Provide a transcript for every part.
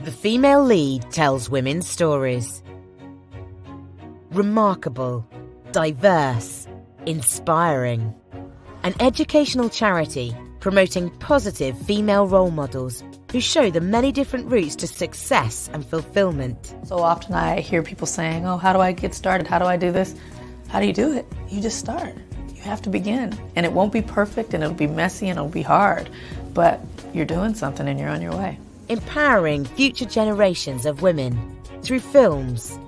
The female lead tells women's stories. Remarkable, diverse, inspiring. An educational charity promoting positive female role models who show the many different routes to success and fulfillment. So often I hear people saying, oh, how do I get started? How do I do this? How do you do it? You just start. You have to begin. And it won't be perfect, and it'll be messy, and it'll be hard. But you're doing something, and you're on your way. Empowering future generations of women through films.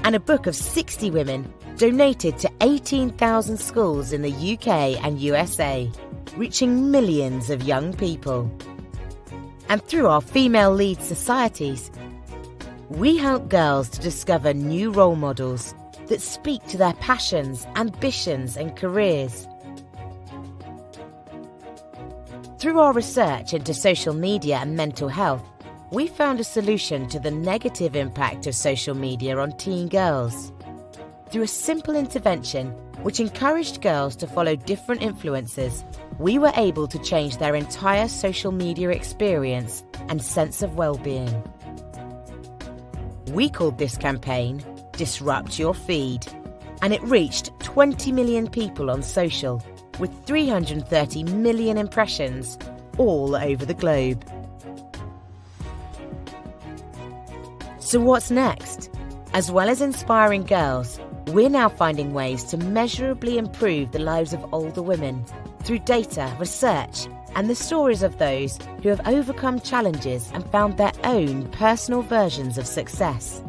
And a book of 60 women donated to 18,000 schools in the UK and USA, reaching millions of young people. And through our female lead societies, we help girls to discover new role models that speak to their passions, ambitions and careers. Through our research into social media and mental health, we found a solution to the negative impact of social media on teen girls. Through a simple intervention which encouraged girls to follow different influencers, we were able to change their entire social media experience and sense of well-being. We called this campaign Disrupt Your Feed, and it reached 20 million people on social, with 330 million impressions all over the globe. So what's next? As well as inspiring girls, we're now finding ways to measurably improve the lives of older women through data, research, and the stories of those who have overcome challenges and found their own personal versions of success.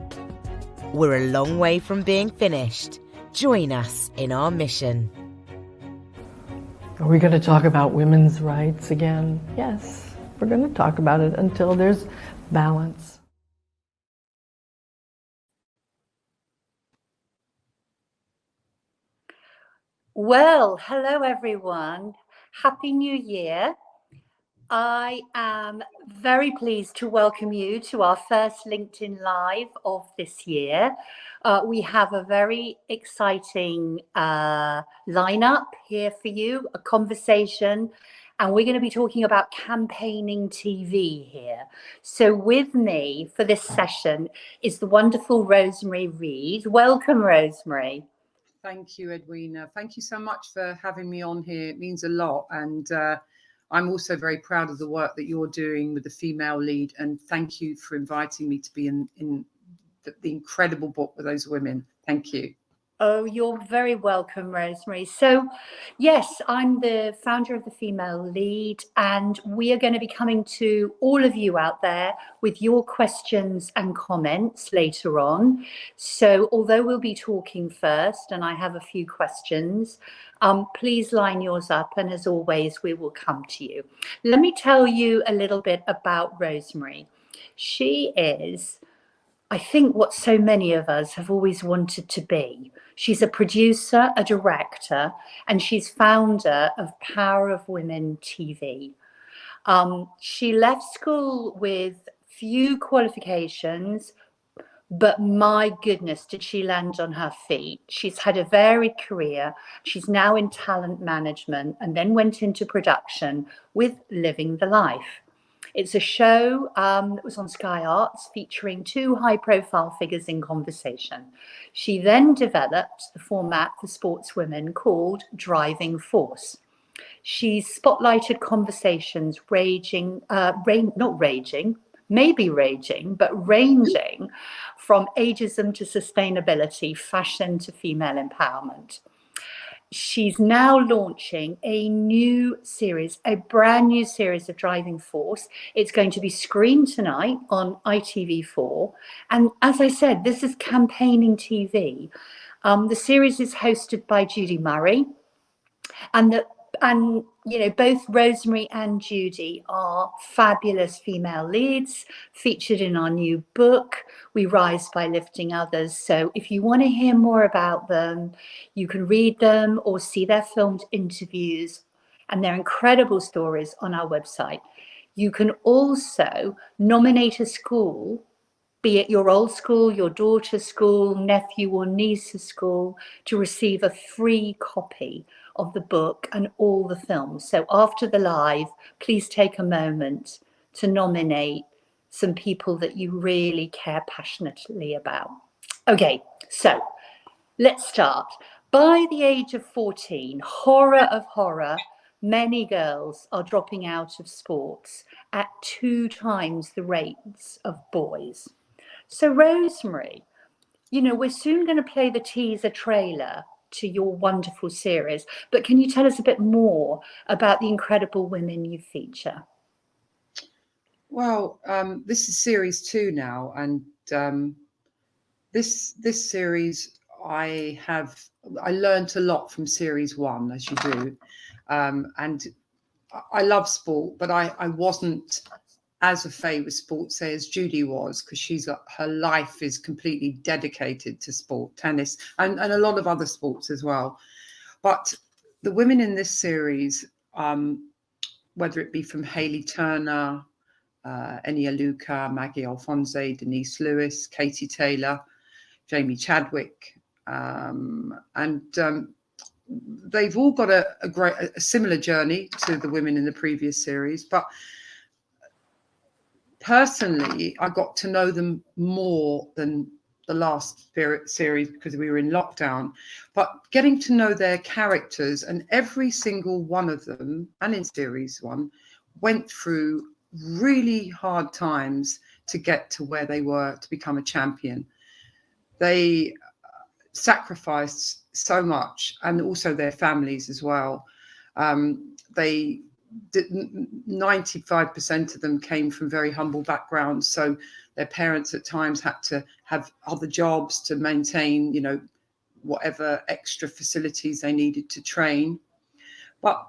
We're a long way from being finished. Join us in our mission. Are we going to talk about women's rights again? Yes, we're going to talk about it until there's balance. Well, hello everyone. Happy New Year. I am very pleased to welcome you to our first LinkedIn Live of this year. We have a very exciting lineup here for you, a conversation, and we're going to be talking about campaigning TV here. So with me for this session is the wonderful Rosemary Reed. Welcome, Rosemary. Thank you, Edwina. Thank you so much for having me on here. It means a lot. And I'm also very proud of the work that you're doing with the female lead. And thank you for inviting me to be in the incredible book with those women. Thank you. Oh, you're very welcome, Rosemary. So, yes, I'm the founder of the Female Lead, and we are going to be coming to all of you out there with your questions and comments later on. So, although we'll be talking first, and I have a few questions, please line yours up, and as always, we will come to you. Let me tell you a little bit about Rosemary. She is, I think, what so many of us have always wanted to be. She's a producer, a director, and she's founder of Power of Women TV. She left school with few qualifications, but my goodness, did she land on her feet. She's had a varied career. She's now in talent management and then went into production with Living the Life. It's a show that was on Sky Arts featuring two high-profile figures in conversation. She then developed the format for sportswomen called Driving Force. She's spotlighted conversations ranging from ageism to sustainability, fashion to female empowerment. She's now launching a new series, a brand new series of Driving Force. It's going to be screened tonight on ITV4. And as I said, this is campaigning TV. The series is hosted by Judy Murray. And you know, both Rosemary and Judy are fabulous female leads featured in our new book, We Rise by Lifting Others. So if you want to hear more about them, you can read them or see their filmed interviews and their incredible stories on our website. You can also nominate a school, be it your old school, your daughter's school, nephew or niece's school, to receive a free copy of the book and all the films. So after the live, please take a moment to nominate some people that you really care passionately about. Okay, so let's start. By the age of 14, horror of horror, many girls are dropping out of sports at 2 times the rates of boys. So Rosemary, you know, we're soon going to play the teaser trailer to your wonderful series, but can you tell us a bit more about the incredible women you feature? Well, this is series 2 now, and this series I learned a lot from series 1, as you do, and I love sport, but I wasn't as a fay with sport, say, as Judy was, because her life is completely dedicated to sport, tennis, and a lot of other sports as well. But the women in this series, whether it be from Hayley Turner, Enia Luca, Maggie Alphonse, Denise Lewis, Katie Taylor, Jamie Chadwick, and they've all got a similar journey to the women in the previous series. But personally, I got to know them more than the last series because we were in lockdown. But getting to know their characters, and every single one of them, and in series 1, went through really hard times to get to where they were to become a champion. They sacrificed so much, and also their families as well. 95% of them came from very humble backgrounds, so their parents at times had to have other jobs to maintain, you know, whatever extra facilities they needed to train. But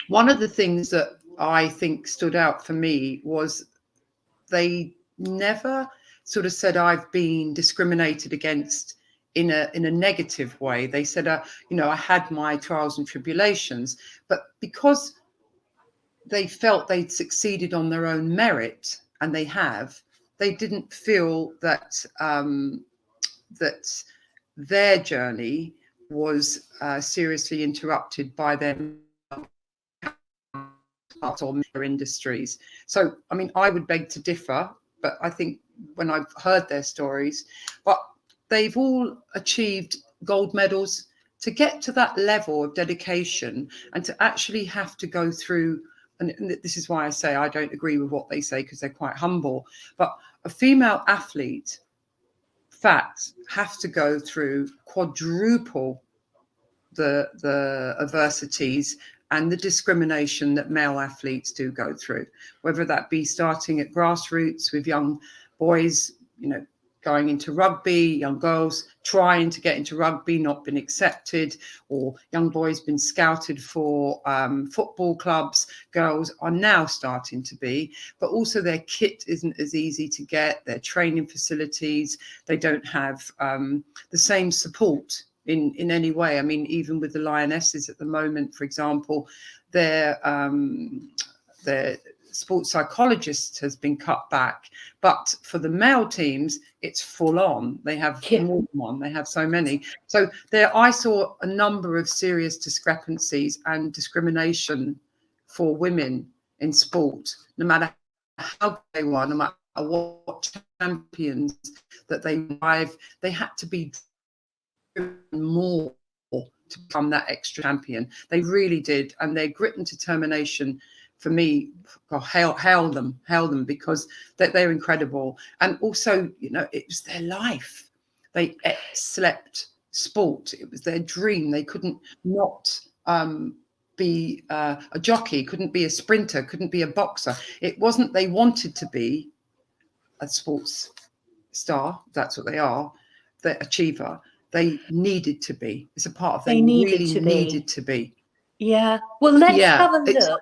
one of the things that I think stood out for me was they never sort of said, I've been discriminated against in a negative way. They said, you know, I had my trials and tribulations, but because they felt they'd succeeded on their own merit, and they have, they didn't feel that that their journey was seriously interrupted by them or their industries. So, I mean, I would beg to differ, but I think when I've heard their stories, but they've all achieved gold medals. To get to that level of dedication and to actually have to go through, and this is why I say I don't agree with what they say, because they're quite humble, but a female athlete, facts, have to go through quadruple the adversities and the discrimination that male athletes do go through, whether that be starting at grassroots with young boys, you know, going into rugby, young girls trying to get into rugby, not been accepted, or young boys been scouted for football clubs. Girls are now starting to be, but also their kit isn't as easy to get, their training facilities, they don't have the same support in any way. I mean, even with the Lionesses at the moment, for example, their sports psychologist has been cut back, but for the male teams it's full on. They have more than one, they have so many. So there I saw a number of serious discrepancies and discrimination for women in sport, no matter how they were, no matter what champions that they arrived, they had to be more to become that extra champion. They really did, and their grit and determination, for me, hail them, because they're incredible. And also, you know, it was their life. They slept sport. It was their dream. They couldn't not be a jockey, couldn't be a sprinter, couldn't be a boxer. It wasn't they wanted to be a sports star. That's what they are, the achiever. They needed to be. It's a part of they really needed to be. Yeah. Well, let's have a look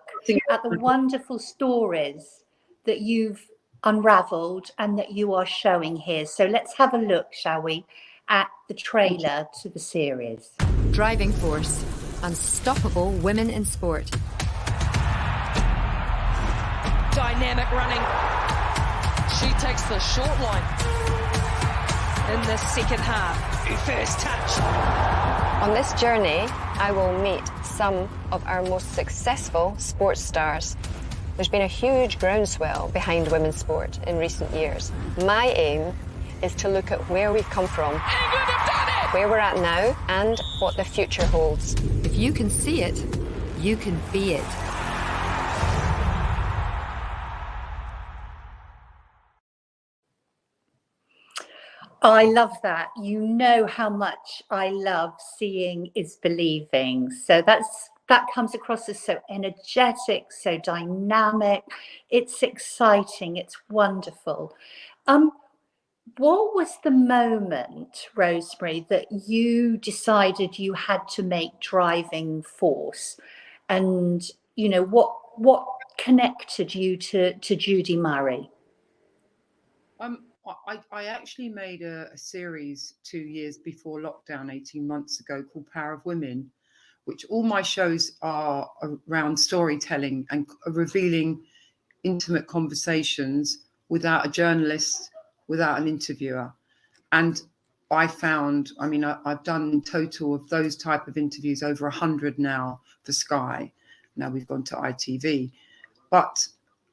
at the wonderful stories that you've unraveled and that you are showing here. So let's have a look, shall we, at the trailer to the series. Driving force. Unstoppable women in sport. Dynamic running. She takes the short line in the second half. First touch. On this journey, I will meet some of our most successful sports stars. There's been a huge groundswell behind women's sport in recent years. My aim is to look at where we've come from, where we're at now, and what the future holds. If you can see it, you can be it. I love that. You know how much I love seeing is believing. So that comes across as so energetic, so dynamic. It's exciting. It's wonderful. What was the moment, Rosemary, that you decided you had to make driving force? And, you know, what connected you to Judy Murray? I actually made a series 2 years before lockdown, 18 months ago, called Power of Women, which all my shows are around storytelling and revealing intimate conversations without a journalist, without an interviewer. And I found, I mean, I've done in total of those type of interviews over 100 now for Sky. Now we've gone to ITV. But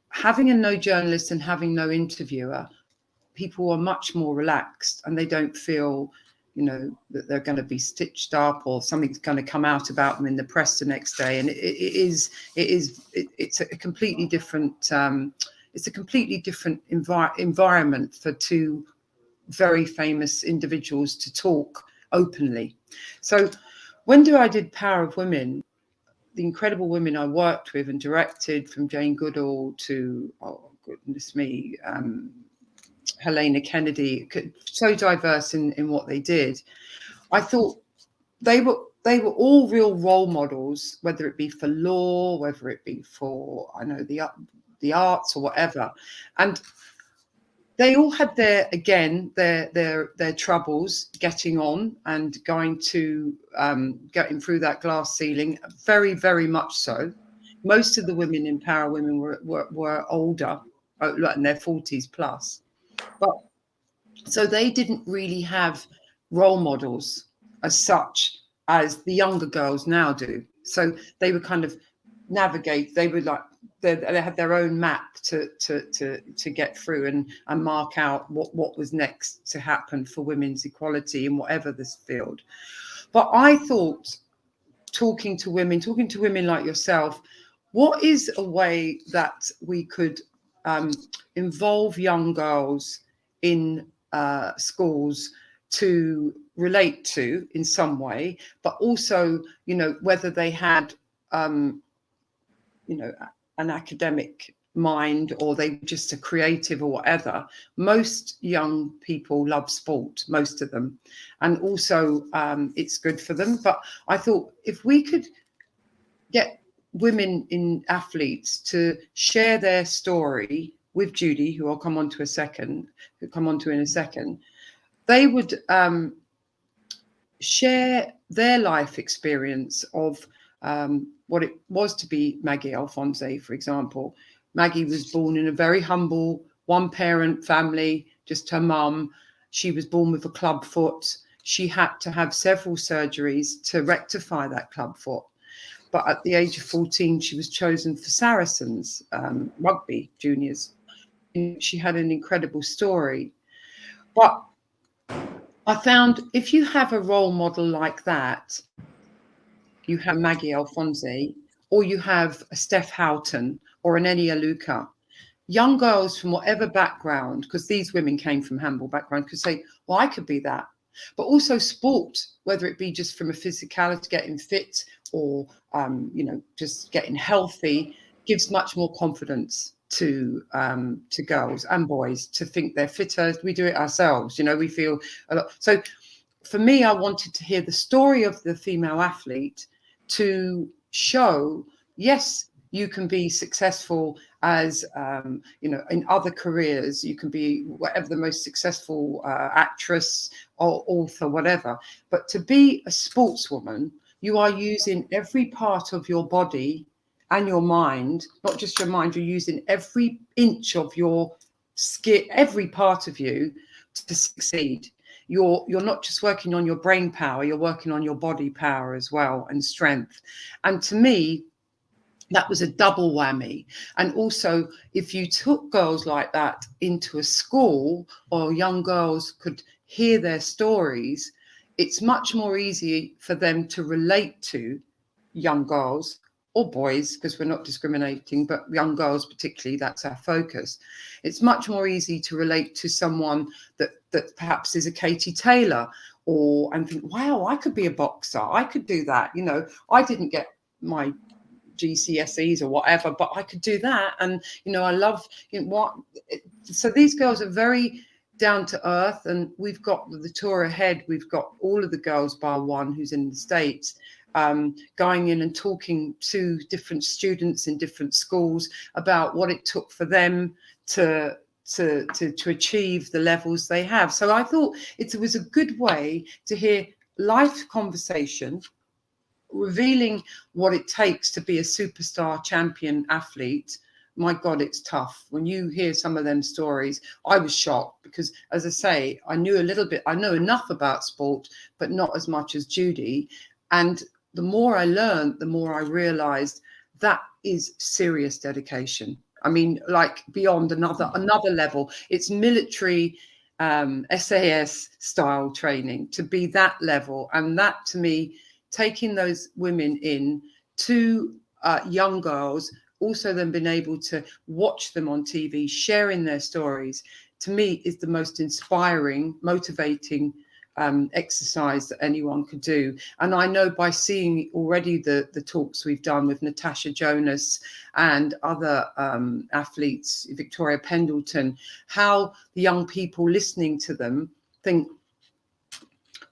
having a no journalist and having no interviewer, people are much more relaxed and they don't feel, you know, that they're going to be stitched up or something's going to come out about them in the press the next day. And it's a completely different environment for two very famous individuals to talk openly. So when I did Power of Women, the incredible women I worked with and directed, from Jane Goodall to, oh goodness me, Helena Kennedy, so diverse in what they did. I thought they were all real role models, whether it be for law, whether it be for, I know, the arts or whatever. And they all had their troubles getting on and going to getting through that glass ceiling. Very, very much so. Most of the women in Power Women were older, in their 40s plus. But so they didn't really have role models as such as the younger girls now do. So they would kind of navigate. They would they had their own map to get through and mark out what was next to happen for women's equality in whatever this field. But I thought, talking to women like yourself, what is a way that we could involve young girls in schools to relate to in some way, but also, you know, whether they had, you know, an academic mind or they just a creative or whatever. Most young people love sport, most of them, and also it's good for them. But I thought if we could get women in athletes to share their story with Judy, who I'll come on to in a second, they would share their life experience of what it was to be Maggie Alphonse, for example. Maggie was born in a very humble one-parent family, just her mum. She was born with a club foot. She had to have several surgeries to rectify that club foot. But at the age of 14, she was chosen for Saracens rugby juniors. She had an incredible story. But I found if you have a role model like that, you have Maggie Alphonse, or you have a Steph Houghton or an Eni Aluka, young girls from whatever background, because these women came from handball background, could say, well, I could be that. But also sport, whether it be just from a physicality, getting fit, or you know, just getting healthy, gives much more confidence to girls and boys to think they're fitter. We do it ourselves, you know, we feel a lot. So for me, I wanted to hear the story of the female athlete to show, yes, you can be successful as, you know, in other careers. You can be whatever, the most successful actress or author, whatever. But to be a sportswoman, you are using every part of your body and your mind, not just your mind, you're using every inch of your skin, every part of you to succeed. You're not just working on your brain power, you're working on your body power as well, and strength. And to me, that was a double whammy. And also, if you took girls like that into a school, or young girls could hear their stories, it's much more easy for them to relate to young girls or boys, because we're not discriminating, but young girls particularly, that's our focus. It's much more easy to relate to someone that perhaps is a Katie Taylor, and think, wow, I could be a boxer, I could do that. You know, I didn't get my GCSEs or whatever, but I could do that. And, you know, I love, you know, what. So these girls are very down to earth, and we've got the tour ahead. We've got all of the girls bar one who's in the States, going in and talking to different students in different schools about what it took for them to achieve the levels they have. So I thought it was a good way to hear life conversation, revealing what it takes to be a superstar champion athlete. My God, it's tough. When you hear some of them stories, I was shocked because, as I say, I know enough about sport, but not as much as Judy. And the more I learned, the more I realized that is serious dedication. I mean, like beyond another level. It's military SAS style training to be that level. And that, to me, taking those women in to young girls, also then being able to watch them on TV, sharing their stories, to me is the most inspiring, motivating exercise that anyone could do. And I know by seeing already the talks we've done with Natasha Jonas and other athletes, Victoria Pendleton, how the young people listening to them think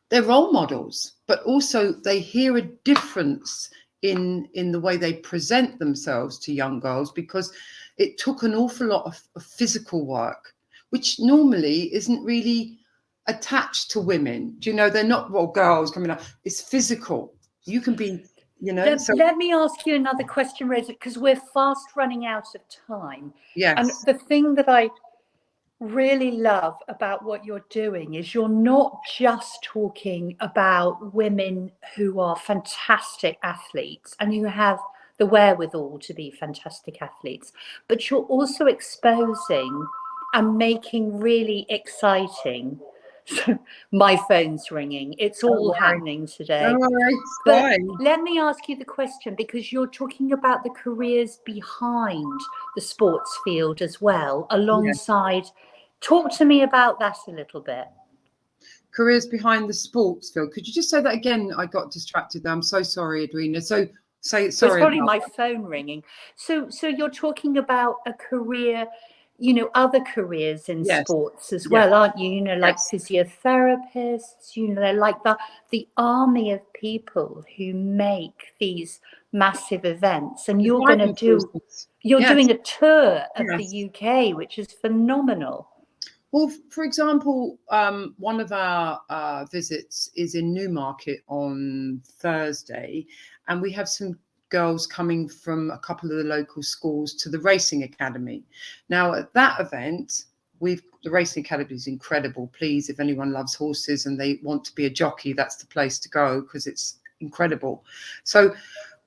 they're role models, but also they hear a difference in the way they present themselves to young girls, because it took an awful lot of physical work, which normally isn't really attached to women. Do you know, they're not, well, girls coming up, it's physical. You can be, you know. Let me ask you another question, Rosa, because we're fast running out of time. Yes. And the thing that I really love about what you're doing is you're not just talking about women who are fantastic athletes and who have the wherewithal to be fantastic athletes, but you're also exposing and making really exciting. So my phone's ringing. It's all happening today. But let me ask you the question, because you're talking about the careers behind the sports field as well, alongside. Yes. Talk to me about that a little bit. Careers behind the sports field. Could you just say that again? I got distracted there. I'm so sorry, Edwina. So say it. Sorry. It's probably my phone ringing. So you're talking about a career, you know, other careers in sports as well, aren't you? You know, like physiotherapists, you know, like the army of people who make these massive events. And you're going to do, you're doing a tour of the UK, which is phenomenal. Well, for example, one of our visits is in Newmarket on Thursday, and we have some girls coming from a couple of the local schools to the Racing Academy. Now, at that event, the Racing Academy is incredible. Please, if anyone loves horses and they want to be a jockey, that's the place to go, because it's incredible. So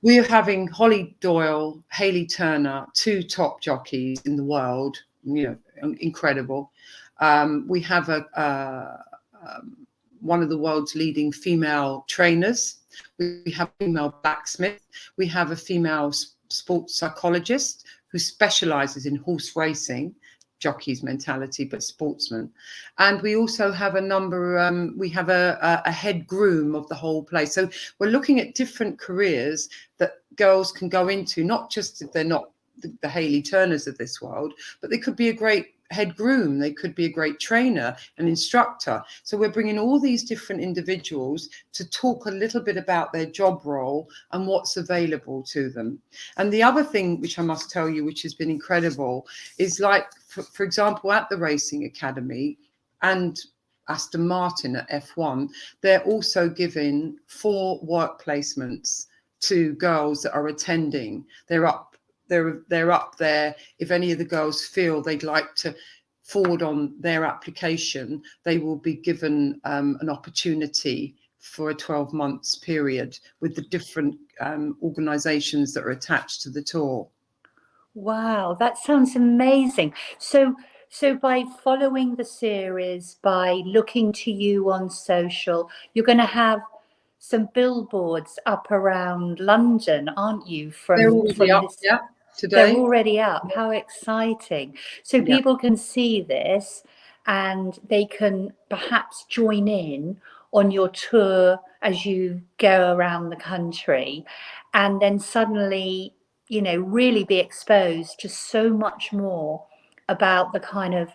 we're having Holly Doyle, Hayley Turner, two top jockeys in the world, you know, incredible. We have one of the world's leading female trainers. We have a female blacksmith. We have a female sports psychologist who specializes in horse racing, jockey's mentality, but sportsman. And we also have a number, we have a head groom of the whole place. So we're looking at different careers that girls can go into, not just if they're not the Hayley Turners of this world, but they could be a great head groom, they could be a great trainer, an instructor. So we're bringing all these different individuals to talk a little bit about their job role and what's available to them. And the other thing, which I must tell you, which has been incredible, is like, for example, at the Racing Academy and Aston Martin at F1, they're also giving 4 work placements to girls that are attending. They're up there. If any of the girls feel they'd like to forward on their application, they will be given an opportunity for a 12 months period with the different organizations that are attached to the tour. Wow, that sounds amazing. So by following the series, by looking to you on social, you're going to have some billboards up around London, aren't you? They're already up, This, yeah, they're today. already up. How exciting! So Yeah. people can see this, and they can perhaps join in on your tour as you go around the country, and then suddenly, you know, really be exposed to so much more about the kind of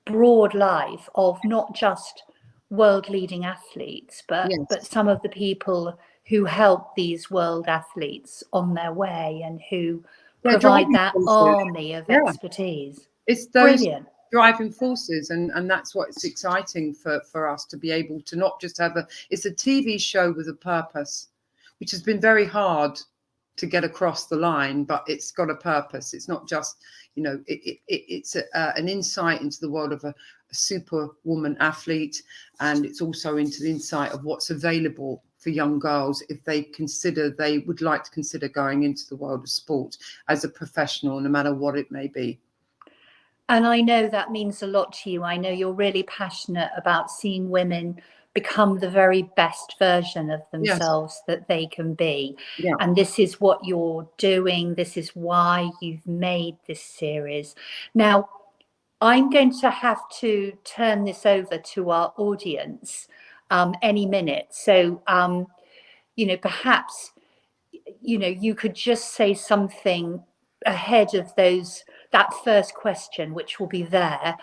broad life of not just world leading athletes, but Yes. some of the people who help these world athletes on their way and who They're provide driving that forces. army of Yeah. expertise. It's those Brilliant. driving forces, and that's what's exciting for us to be able to not just have it's a TV show with a purpose, which has been very hard to get across the line, but it's got a purpose. It's not just, you know, it's an insight into the world of a superwoman athlete, and it's also into the insight of what's available for young girls if they would like to consider going into the world of sport as a professional, no matter what it may be. And I know that means a lot to you. I know you're really passionate about seeing women become the very best version of themselves that they can be. Yeah. And this is what you're doing. This is why you've made this series. Now, I'm going to have to turn this over to our audience any minute. So, you know, perhaps, you know, you could just say something ahead of that first question, which will be there,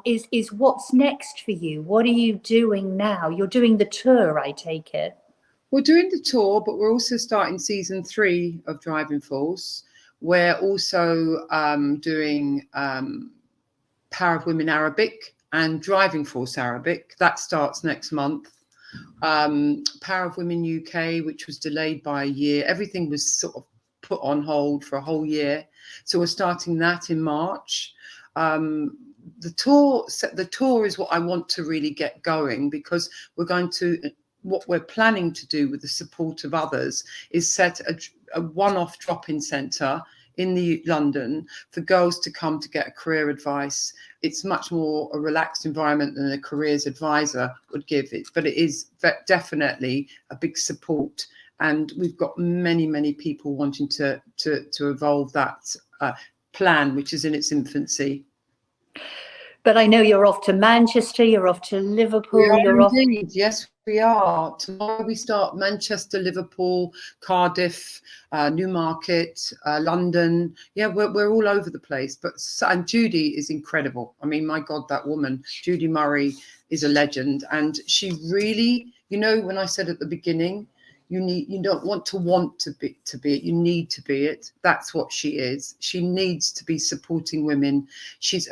is what's next for you? What are you doing now? You're doing the tour, I take it. We're doing the tour, but we're also starting season 3 of Driving Force. We're also doing Power of Women Arabic and Driving Force Arabic. That starts next month. Power of Women UK, which was delayed by a year. Everything was sort of put on hold for a whole year. So we're starting that in March. The tour is what I want to really get going, because what we're planning to do with the support of others is set a one-off drop-in centre in London for girls to come to get career advice. It's much more a relaxed environment than a careers advisor would give it, but it is definitely a big support. And we've got many people wanting to evolve that plan, which is in its infancy. But I know you're off to Manchester, you're off to Liverpool, We are indeed. Yes, we are. Tomorrow we start Manchester, Liverpool, Cardiff, Newmarket, London. Yeah, we're all over the place. And Judy is incredible. I mean, my God, that woman, Judy Murray, is a legend. And she really, you know, when I said at the beginning, you don't want to be it, you need to be it. That's what she is. She needs to be supporting women.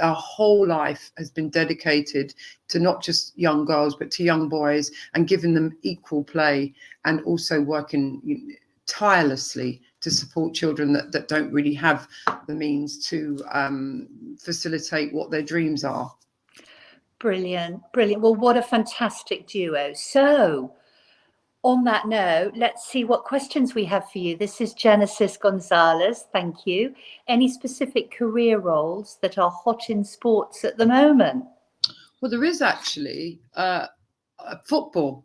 Her whole life has been dedicated to not just young girls but to young boys, and giving them equal play, and also working tirelessly to support children that don't really have the means to facilitate what their dreams are. Brilliant. Well, what a fantastic duo. So on that note, let's see what questions we have for you. This is Genesis Gonzalez. Thank you. Any specific career roles that are hot in sports at the moment? Well, there is actually football.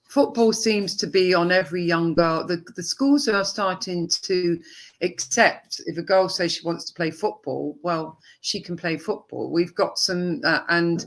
Football seems to be on every young girl. The schools are starting to accept, if a girl says she wants to play football, well, she can play football. We've got some, and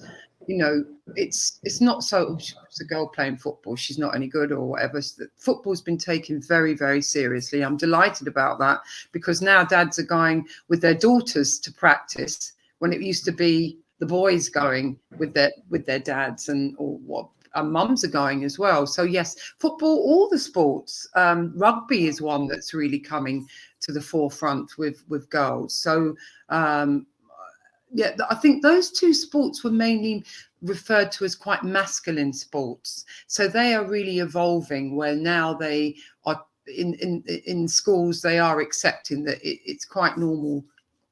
you know, it's not so, it's a girl playing football, she's not any good or whatever. Football's been taken very seriously. I'm delighted about that, because now dads are going with their daughters to practice, when it used to be the boys going with their dads, or what. And mums are going as well. So yes, football, all the sports. Rugby is one that's really coming to the forefront with girls. So yeah, I think those two sports were mainly referred to as quite masculine sports. So they are really evolving, where now they are in schools, they are accepting that it's quite normal.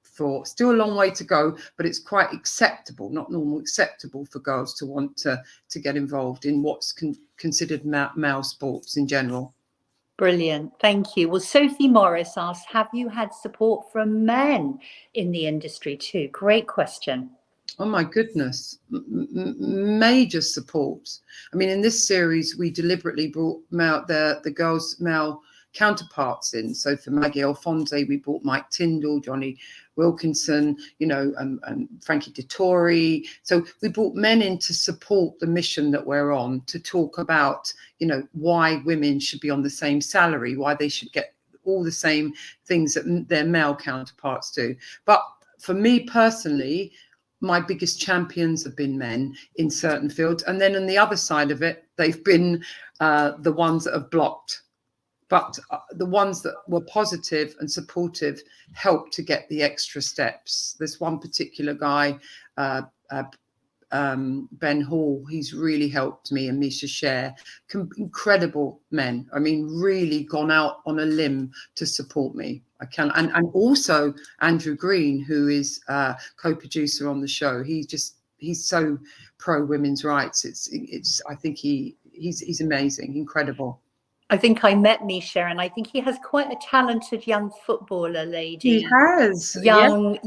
For still a long way to go, but it's quite acceptable, not normal, acceptable for girls to want to get involved in what's considered male sports in general. Brilliant. Thank you. Well, Sophie Morris asks, have you had support from men in the industry too? Great question. Oh my goodness, major support. I mean, in this series, we deliberately brought the girls' male counterparts in. So for Maggie Alphonse, we brought Mike Tyndall, Johnny Wilkinson, and Frankie Dettori. So we brought men in to support the mission that we're on, to talk about, why women should be on the same salary, why they should get all the same things that their male counterparts do. But for me personally, my biggest champions have been men in certain fields. And then on the other side of it, they've been the ones that have blocked. But the ones that were positive and supportive helped to get the extra steps. There's one particular guy, Ben Hall, he's really helped me, and Misha Share, incredible men. I mean, really gone out on a limb to support me. And also Andrew Green, who is co-producer on the show. He's so pro women's rights. I think he's amazing, incredible. I think I met Misha, and I think he has quite a talented young footballer lady. He has young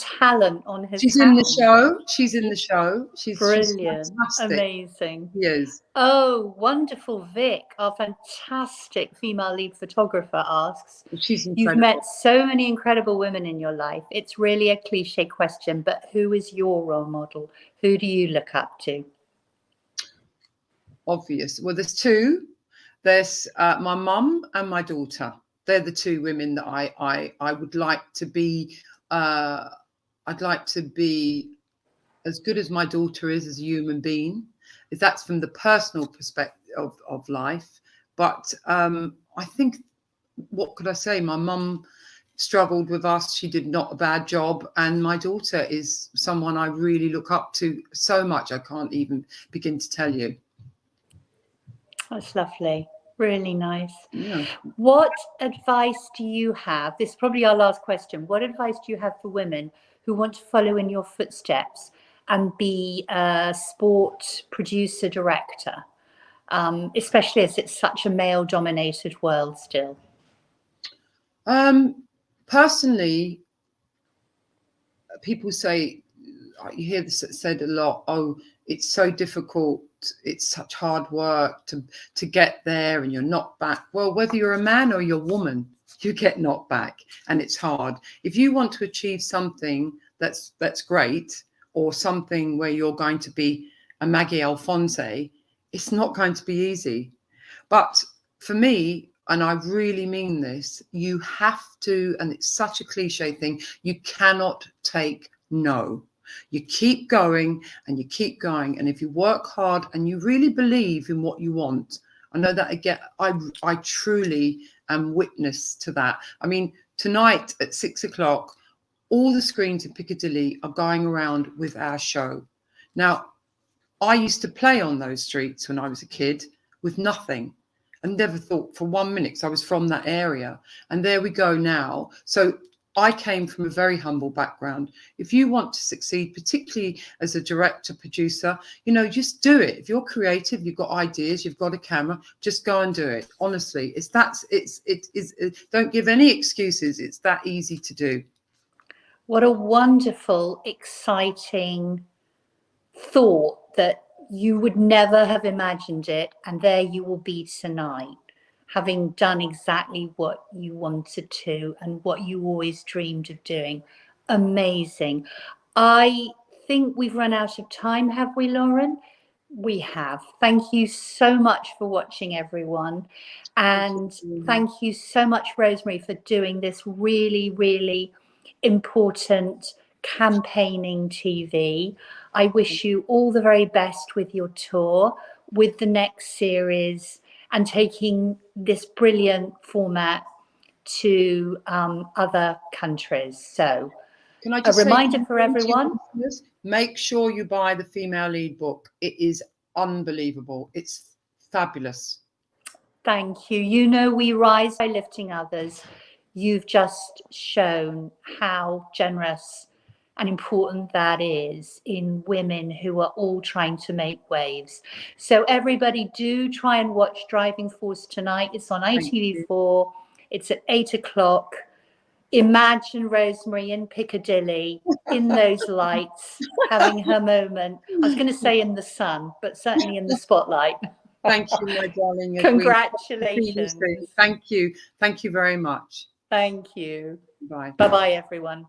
talent on his. She's in the show. She's Brilliant, she's amazing. Yes. Oh, wonderful! Vic, our fantastic female lead photographer, asks, she's incredible. You've met so many incredible women in your life. It's really a cliche question, but who is your role model? Who do you look up to? Obvious. Well, there's two. There's my mum and my daughter. They're the two women that I would like to be. I'd like to be as good as my daughter is as a human being. That's from the personal perspective of life. But I think, what could I say? My mum struggled with us. She did not a bad job. And my daughter is someone I really look up to so much. I can't even begin to tell you. That's lovely. Really nice. Yeah. What advice do you have? This is probably our last question. What advice do you have for women who want to follow in your footsteps and be a sport producer director, especially as it's such a male-dominated world still? Personally, people say, you hear this said a lot, oh, it's so difficult, it's such hard work to get there, and you're knocked back. Well, whether you're a man or you're a woman, you get knocked back, and it's hard. If you want to achieve something that's great, or something where you're going to be a Maggie Alphonse, it's not going to be easy. But for me, and I really mean this, you have to, and it's such a cliche thing, you cannot take no. You keep going and you keep going. And if you work hard and you really believe in what you want, I know that again, I truly am witness to that. I mean, tonight at 6 o'clock, all the screens in Piccadilly are going around with our show. Now, I used to play on those streets when I was a kid with nothing, and never thought for 1 minute, because I was from that area. And there we go now. So I came from a very humble background. If you want to succeed, particularly as a director, producer, just do it. If you're creative, you've got ideas, you've got a camera, just go and do it. Honestly, don't give any excuses. It's that easy to do. What a wonderful, exciting thought that you would never have imagined it. And there you will be tonight, having done exactly what you wanted to and what you always dreamed of doing. Amazing. I think we've run out of time, have we, Lauren? We have. Thank you so much for watching, everyone. And thank you so much, Rosemary, for doing this really, really important campaigning TV. I wish you all the very best with your tour, with the next series, and taking this brilliant format to other countries. So can I just a reminder for everyone, make sure you buy the Female Lead book. It is unbelievable. It's fabulous. Thank you. We rise by lifting others. You've just shown how generous and important that is in women who are all trying to make waves. So everybody do try and watch Driving Force tonight. It's on ITV4. It's at 8 o'clock. Imagine Rosemary in Piccadilly in those lights having her moment. I was going to say in the sun, but certainly in the spotlight. Thank you, my darling. Congratulations. Thank you. Thank you very much. Thank you. Bye. Bye-bye, everyone.